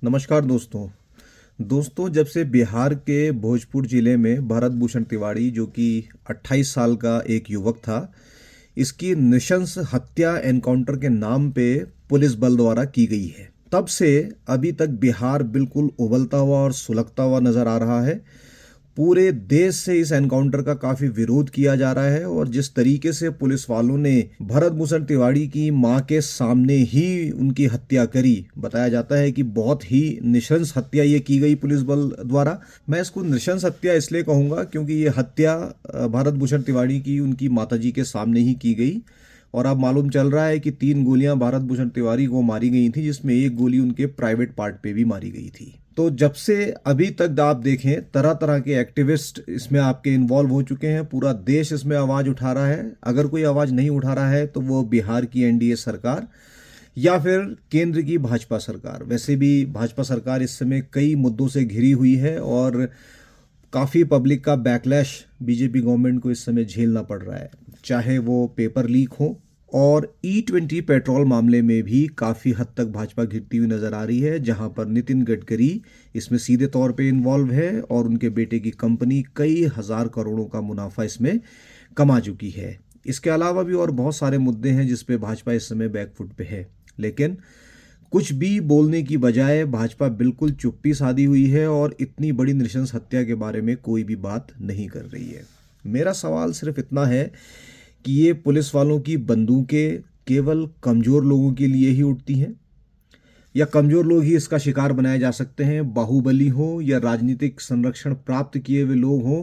नमस्कार दोस्तों जब से बिहार के भोजपुर जिले में भरत भूषण तिवारी जो कि 28 साल का एक युवक था, इसकी नृशंस हत्या एनकाउंटर के नाम पे पुलिस बल द्वारा की गई है, तब से अभी तक बिहार बिल्कुल उबलता हुआ और सुलगता हुआ नजर आ रहा है। पूरे देश से इस एनकाउंटर का काफी विरोध किया जा रहा है और जिस तरीके से पुलिस वालों ने भरत भूषण तिवारी की मां के सामने ही उनकी हत्या करी, बताया जाता है कि बहुत ही नृशंस हत्या ये की गई पुलिस बल द्वारा। मैं इसको नृशंस हत्या इसलिए कहूंगा क्योंकि ये हत्या भरत भूषण तिवारी की उनकी माताजी के सामने ही की गई और अब मालूम चल रहा है कि 3 गोलियां भारत भूषण तिवारी को मारी गई थी, जिसमें एक गोली उनके प्राइवेट पार्ट पे भी मारी गई थी। तो जब से अभी तक आप देखें, तरह तरह के एक्टिविस्ट इसमें आपके इन्वॉल्व हो चुके हैं। पूरा देश इसमें आवाज उठा रहा है। अगर कोई आवाज नहीं उठा रहा है तो वो बिहार की एनडीए सरकार या फिर केंद्र की भाजपा सरकार। वैसे भी भाजपा सरकार इस समय कई मुद्दों से घिरी हुई है और काफ़ी पब्लिक का बैकलैश बीजेपी गवर्नमेंट को इस समय झेलना पड़ रहा है, चाहे वो पेपर लीक हो और E20 पेट्रोल मामले में भी काफ़ी हद तक भाजपा घिरती हुई नजर आ रही है, जहां पर नितिन गडकरी इसमें सीधे तौर पे इन्वॉल्व है और उनके बेटे की कंपनी कई हजार करोड़ों का मुनाफा इसमें कमा चुकी है। इसके अलावा भी और बहुत सारे मुद्दे हैं जिस पे भाजपा इस समय बैकफुट पे है, लेकिन कुछ भी बोलने की बजाय भाजपा बिल्कुल चुप्पी साधी हुई है और इतनी बड़ी नृशंस हत्या के बारे में कोई भी बात नहीं कर रही है। मेरा सवाल सिर्फ इतना है कि ये पुलिस वालों की बंदूकें केवल कमज़ोर लोगों के लिए ही उठती हैं या कमज़ोर लोग ही इसका शिकार बनाए जा सकते हैं? बाहुबली हो या राजनीतिक संरक्षण प्राप्त किए हुए लोग हों,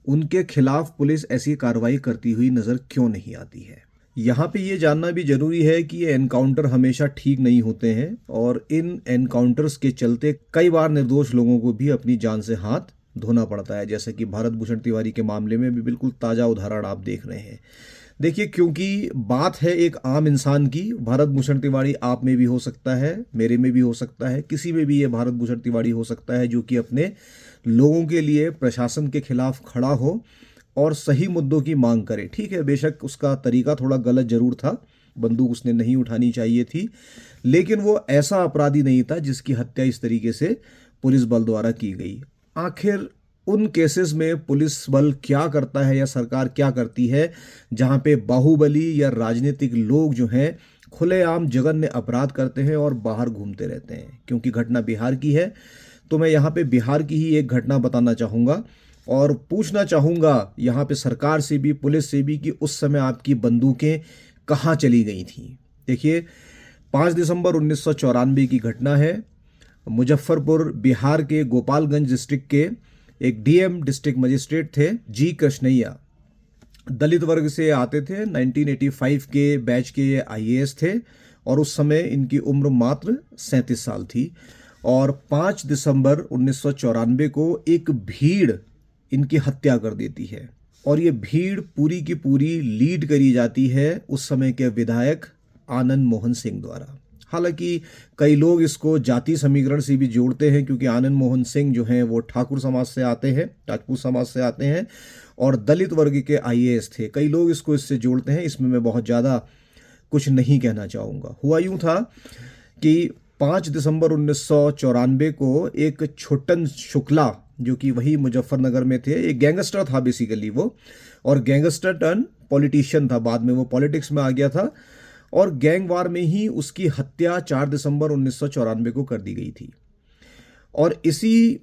उनके खिलाफ पुलिस ऐसी कार्रवाई करती हुई नज़र क्यों नहीं आती है? यहाँ पे ये जानना भी जरूरी है कि ये एनकाउंटर हमेशा ठीक नहीं होते हैं और इन एनकाउंटर्स के चलते कई बार निर्दोष लोगों को भी अपनी जान से हाथ धोना पड़ता है, जैसे कि भारत भूषण तिवारी के मामले में भी बिल्कुल ताज़ा उदाहरण आप देख रहे हैं। देखिए, क्योंकि बात है एक आम इंसान की। भारत भूषण तिवारी आप में भी हो सकता है, मेरे में भी हो सकता है, किसी में भी ये भारत भूषण तिवारी हो सकता है जो कि अपने लोगों के लिए प्रशासन के खिलाफ खड़ा हो और सही मुद्दों की मांग करे। ठीक है, बेशक उसका तरीका थोड़ा गलत जरूर था, बंदूक उसने नहीं उठानी चाहिए थी, लेकिन वो ऐसा अपराधी नहीं था जिसकी हत्या इस तरीके से पुलिस बल द्वारा की गई। आखिर उन केसेस में पुलिस बल क्या करता है या सरकार क्या करती है जहां पे बाहुबली या राजनीतिक लोग जो हैं खुलेआम जघन्य अपराध करते हैं और बाहर घूमते रहते हैं? क्योंकि घटना बिहार की है तो मैं यहाँ पे बिहार की ही एक घटना बताना चाहूँगा और पूछना चाहूँगा यहाँ पे सरकार से भी, पुलिस से भी, कि उस समय आपकी बंदूकें कहाँ चली गई थी। देखिए, 5 दिसंबर 1994 की घटना है। मुजफ्फरपुर बिहार के गोपालगंज डिस्ट्रिक्ट के एक डीएम डिस्ट्रिक्ट मजिस्ट्रेट थे जी कृष्णैया, दलित वर्ग से आते थे। 1985 के बैच के ये आईएएस थे और उस समय इनकी उम्र मात्र 37 साल थी और 5 दिसंबर 1994 को एक भीड़ इनकी हत्या कर देती है और ये भीड़ पूरी की पूरी लीड करी जाती है उस समय के विधायक आनंद मोहन सिंह द्वारा। हालांकि कई लोग इसको जाति समीकरण से भी जोड़ते हैं क्योंकि आनंद मोहन सिंह जो हैं वो ठाकुर समाज से आते हैं, राजपूत समाज से आते हैं और दलित वर्ग के आईएएस थे। कई लोग इसको इससे जोड़ते हैं, इसमें मैं बहुत ज़्यादा कुछ नहीं कहना चाहूँगा। हुआ यूँ था कि 5 दिसंबर 1994 को एक छोटन शुक्ला, जो कि वही मुजफ्फरनगर में थे, एक गैंगस्टर था बेसिकली वो, और गैंगस्टर टर्न पॉलिटिशियन था, बाद में वो पॉलिटिक्स में आ गया था और गैंगवार में ही उसकी हत्या 4 दिसंबर 1994 को कर दी गई थी। और इसी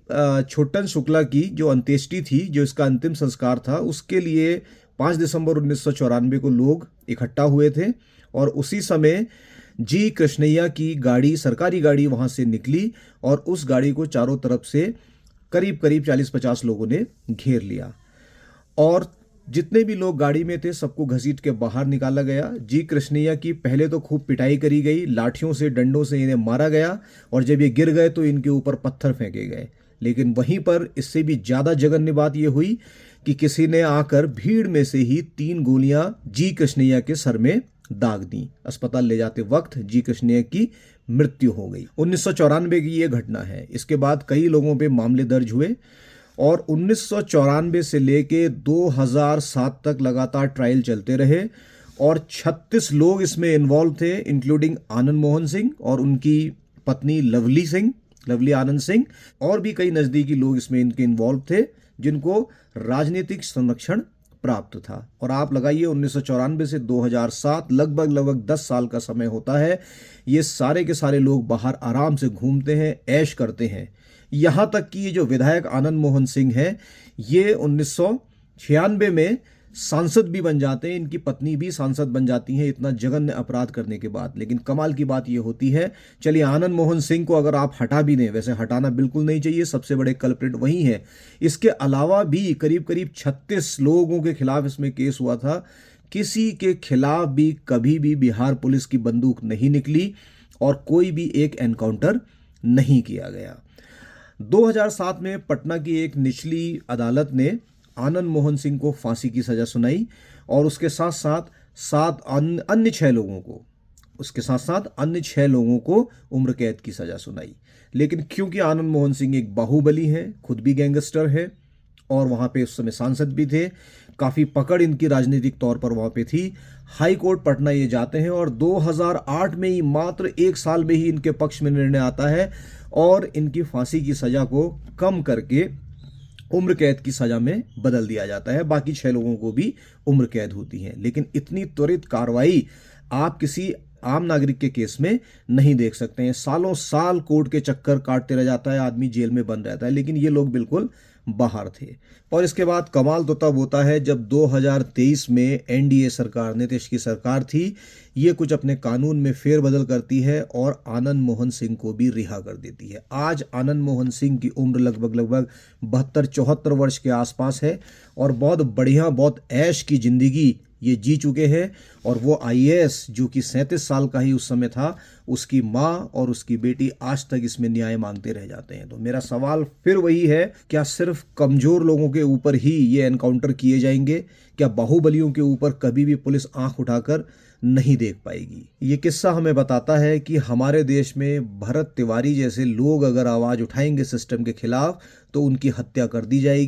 छोटन शुक्ला की जो अंत्येष्टि थी, जो इसका अंतिम संस्कार था, उसके लिए 5 दिसंबर 1994 को लोग इकट्ठा हुए थे और उसी समय जी कृष्णैया की गाड़ी, सरकारी गाड़ी वहां से निकली और उस गाड़ी को चारों तरफ से करीब करीब 40-50 लोगों ने घेर लिया और जितने भी लोग गाड़ी में थे सबको घसीट के बाहर निकाला गया। जी कृष्णैया की पहले तो खूब पिटाई करी गई, लाठियों से, डंडों से इन्हें मारा गया और जब ये गिर गए तो इनके ऊपर पत्थर फेंके गए। लेकिन वहीं पर इससे भी ज़्यादा जघन्य बात यह हुई कि किसी ने आकर भीड़ में से ही 3 गोलियां जी कृष्णैया के सर में दाग दी। अस्पताल ले जाते वक्त जी कृष्णैया की मृत्यु हो गई। 1994 की ये घटना है। इसके बाद कई लोगों पे मामले दर्ज हुए और 1994 से लेके 2007 तक लगातार ट्रायल चलते रहे और 36 लोग इसमें इन्वॉल्व थे, इंक्लूडिंग आनंद मोहन सिंह और उनकी पत्नी लवली सिंह लवली आनंद सिंह, और भी कई नज़दीकी लोग इसमें इनके इन्वॉल्व थे जिनको राजनीतिक संरक्षण प्राप्त था। और आप लगाइए 1994 से 2007 लगभग 10 साल का समय होता है। ये सारे के सारे लोग बाहर आराम से घूमते हैं, ऐश करते हैं। यहाँ तक कि ये जो विधायक आनंद मोहन सिंह है, ये 1996 में सांसद भी बन जाते हैं, इनकी पत्नी भी सांसद बन जाती हैं इतना जघन्य अपराध करने के बाद। लेकिन कमाल की बात ये होती है, चलिए आनंद मोहन सिंह को अगर आप हटा भी दें, वैसे हटाना बिल्कुल नहीं चाहिए, सबसे बड़े कल्प्रिट वही हैं। इसके अलावा भी करीब करीब 36 लोगों के खिलाफ इसमें केस हुआ था। किसी के खिलाफ भी कभी भी बिहार पुलिस की बंदूक नहीं निकली और कोई भी एक एनकाउंटर नहीं किया गया। 2007 में पटना की एक निचली अदालत ने आनंद मोहन सिंह को फांसी की सजा सुनाई और उसके साथ साथ अन्य छह लोगों को उम्र कैद की सजा सुनाई। लेकिन क्योंकि आनंद मोहन सिंह एक बाहुबली है, खुद भी गैंगस्टर है और वहां पे उस समय सांसद भी थे, काफी पकड़ इनकी राजनीतिक तौर पर वहां पे थी, हाई कोर्ट पटना ये जाते हैं और 2008 में ही मात्र 1 साल में ही इनके पक्ष में निर्णय आता है और इनकी फांसी की सजा को कम करके उम्र कैद की सजा में बदल दिया जाता है। बाकी 6 लोगों को भी उम्र कैद होती है। लेकिन इतनी त्वरित कार्रवाई आप किसी आम नागरिक के केस में नहीं देख सकते हैं। सालों साल कोर्ट के चक्कर काटते रह जाता है, आदमी जेल में बंद रहता है, लेकिन ये लोग बिल्कुल बाहर थे। और इसके बाद कमाल तो तब होता है जब 2023 में एनडीए सरकार, नीतीश की सरकार थी, ये कुछ अपने कानून में फेरबदल करती है और आनंद मोहन सिंह को भी रिहा कर देती है। आज आनंद मोहन सिंह की उम्र लगभग 72-74 वर्ष के आसपास है और बहुत बढ़िया, बहुत ऐश की जिंदगी ये जी चुके हैं। और वो आईएएस जो कि 37 साल का ही उस समय था, उसकी माँ और उसकी बेटी आज तक इसमें न्याय मांगते रह जाते हैं। तो मेरा सवाल फिर वही है, क्या सिर्फ कमजोर लोगों के ऊपर ही ये एनकाउंटर किए जाएंगे? क्या बाहुबलियों के ऊपर कभी भी पुलिस आंख उठाकर नहीं देख पाएगी? ये किस्सा हमें बताता है कि हमारे देश में भरत तिवारी जैसे लोग अगर आवाज उठाएंगे सिस्टम के खिलाफ तो उनकी हत्या कर दी जाएगी।